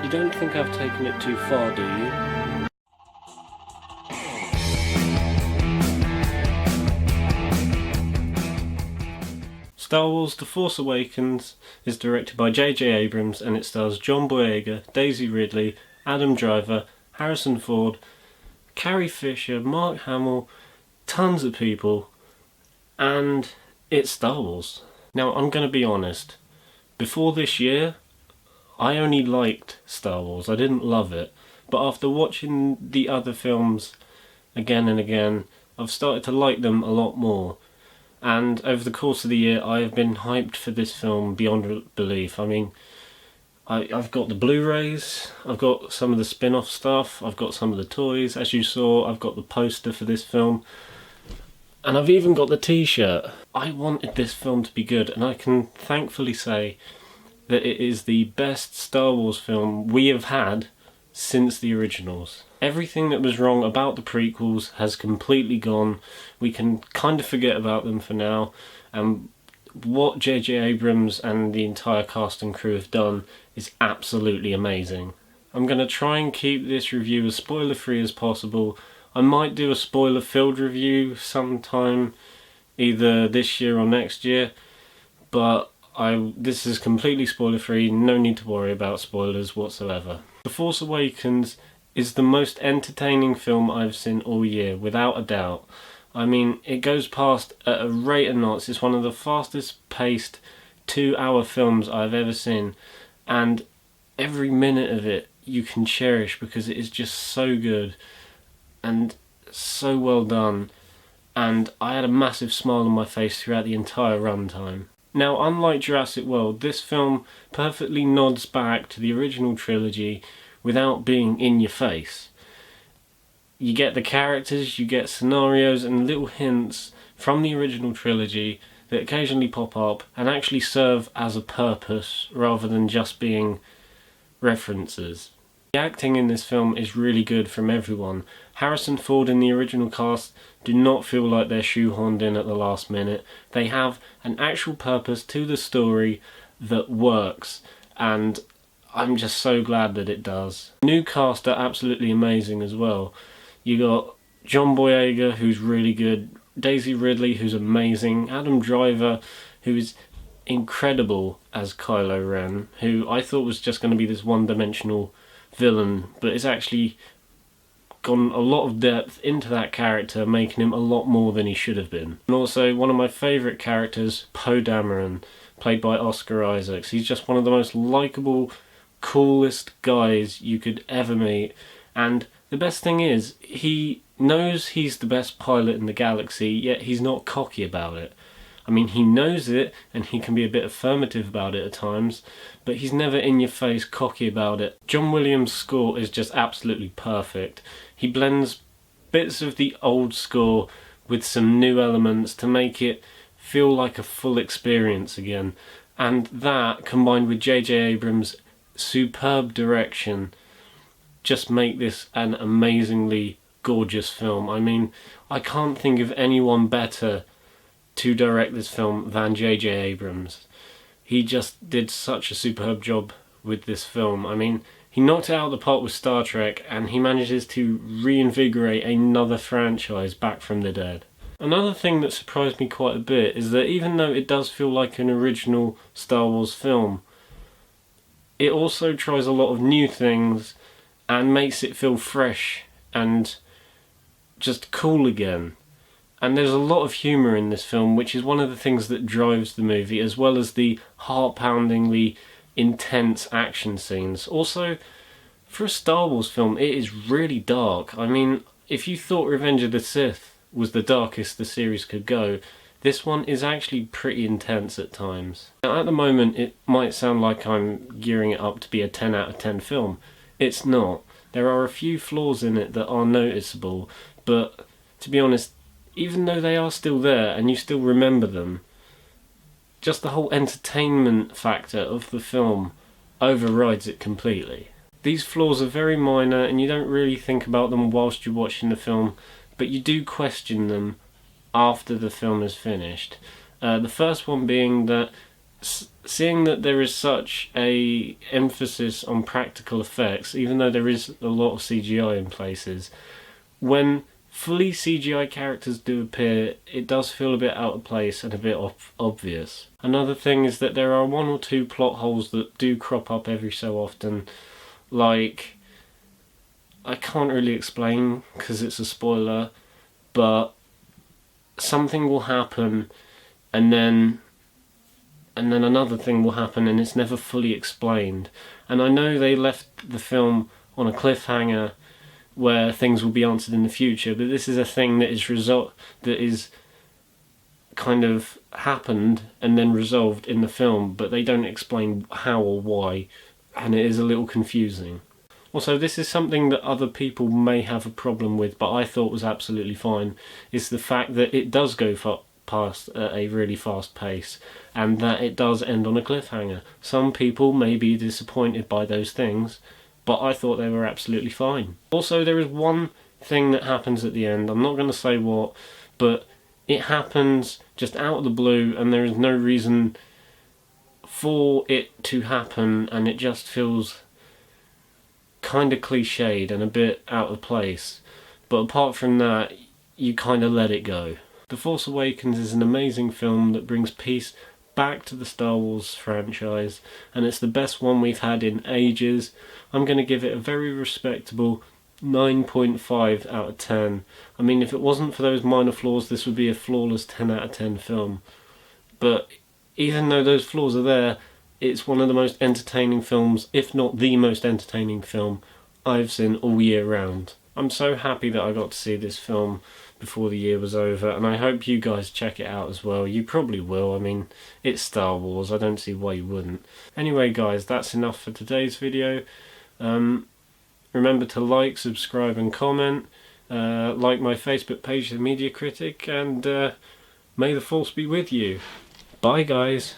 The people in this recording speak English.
You don't think I've taken it too far, do you? Star Wars The Force Awakens is directed by J.J. Abrams and it stars John Boyega, Daisy Ridley, Adam Driver, Harrison Ford, Carrie Fisher, Mark Hamill, tons of people, and it's Star Wars. Now, I'm going to be honest, before this year, I only liked Star Wars. I didn't love it, but after watching the other films again and again, I've started to like them a lot more. And over the course of the year, I have been hyped for this film beyond belief. I mean, I've got the Blu-rays, I've got some of the spin-off stuff, I've got some of the toys. As you saw, I've got the poster for this film. And I've even got the t-shirt. I wanted this film to be good, and I can thankfully say that it is the best Star Wars film we have had since the originals. Everything that was wrong about the prequels has completely gone. We can kind of forget about them for now. And what J.J. Abrams and the entire cast and crew have done is absolutely amazing. I'm going to try and keep this review as spoiler-free as possible. I might do a spoiler-filled review sometime, either this year or next year, but this is completely spoiler-free, no need to worry about spoilers whatsoever. The Force Awakens is the most entertaining film I've seen all year, without a doubt. I mean, it goes past at a rate of knots. It's one of the fastest paced 2-hour films I've ever seen, and every minute of it you can cherish because it is just so good and so well done, and I had a massive smile on my face throughout the entire runtime. Now, unlike Jurassic World, this film perfectly nods back to the original trilogy without being in your face. You get the characters, you get scenarios and little hints from the original trilogy that occasionally pop up and actually serve as a purpose rather than just being references. The acting in this film is really good from everyone. Harrison Ford and the original cast do not feel like they're shoehorned in at the last minute. They have an actual purpose to the story that works, and I'm just so glad that it does. The new cast are absolutely amazing as well. You got John Boyega, who's really good, Daisy Ridley, who's amazing, Adam Driver, who is incredible as Kylo Ren, who I thought was just going to be this one-dimensional villain, but it's actually gone a lot of depth into that character, making him a lot more than he should have been. And also, one of my favourite characters, Poe Dameron, played by Oscar Isaacs. He's just one of the most likeable, coolest guys you could ever meet, and the best thing is, he knows he's the best pilot in the galaxy, yet he's not cocky about it. I mean, he knows it, and he can be a bit affirmative about it at times, but he's never in your face cocky about it. John Williams' score is just absolutely perfect. He blends bits of the old score with some new elements to make it feel like a full experience again. And that, combined with J.J. Abrams' superb direction, just make this an amazingly gorgeous film. I mean, I can't think of anyone better to direct this film than J.J. Abrams. He just did such a superb job with this film. I mean, he knocked it out of the park with Star Trek, and he manages to reinvigorate another franchise back from the dead. Another thing that surprised me quite a bit is that even though it does feel like an original Star Wars film, it also tries a lot of new things and makes it feel fresh and just cool again. And there's a lot of humour in this film, which is one of the things that drives the movie, as well as the heart-poundingly intense action scenes. Also, for a Star Wars film, it is really dark. I mean, if you thought Revenge of the Sith was the darkest the series could go, this one is actually pretty intense at times. Now, at the moment, it might sound like I'm gearing it up to be a 10 out of 10 film. It's not. There are a few flaws in it that are noticeable, but to be honest, even though they are still there and you still remember them, just the whole entertainment factor of the film overrides it completely. These flaws are very minor and you don't really think about them whilst you're watching the film, but you do question them after the film is finished. The first one being that seeing that there is such a emphasis on practical effects, even though there is a lot of CGI in places, when fully CGI characters do appear, it does feel a bit out of place and a bit obvious. Another thing is that there are one or two plot holes that do crop up every so often, like, I can't really explain because it's a spoiler, but something will happen and then another thing will happen and it's never fully explained. And I know they left the film on a cliffhanger where things will be answered in the future, but this is a thing that is kind of happened and then resolved in the film, but they don't explain how or why, and it is a little confusing. Also, this is something that other people may have a problem with, but I thought was absolutely fine, is the fact that it does go past at a really fast pace, and that it does end on a cliffhanger. Some people may be disappointed by those things, but I thought they were absolutely fine. Also, there is one thing that happens at the end, I'm not going to say what, but it happens just out of the blue, and there is no reason for it to happen, and it just feels kind of cliched and a bit out of place. But apart from that, you kind of let it go. The Force Awakens is an amazing film that brings peace back to the Star Wars franchise, and it's the best one we've had in ages. I'm going to give it a very respectable 9.5 out of 10. I mean, if it wasn't for those minor flaws, this would be a flawless 10 out of 10 film. But even though those flaws are there, it's one of the most entertaining films, if not the most entertaining film, I've seen all year round. I'm so happy that I got to see this film before the year was over, and I hope you guys check it out as well. You probably will. I mean, it's Star Wars, I don't see why you wouldn't. Anyway guys, that's enough for today's video. Remember to like, subscribe and comment. Like my Facebook page, The Media Critic, and may the Force be with you. Bye guys.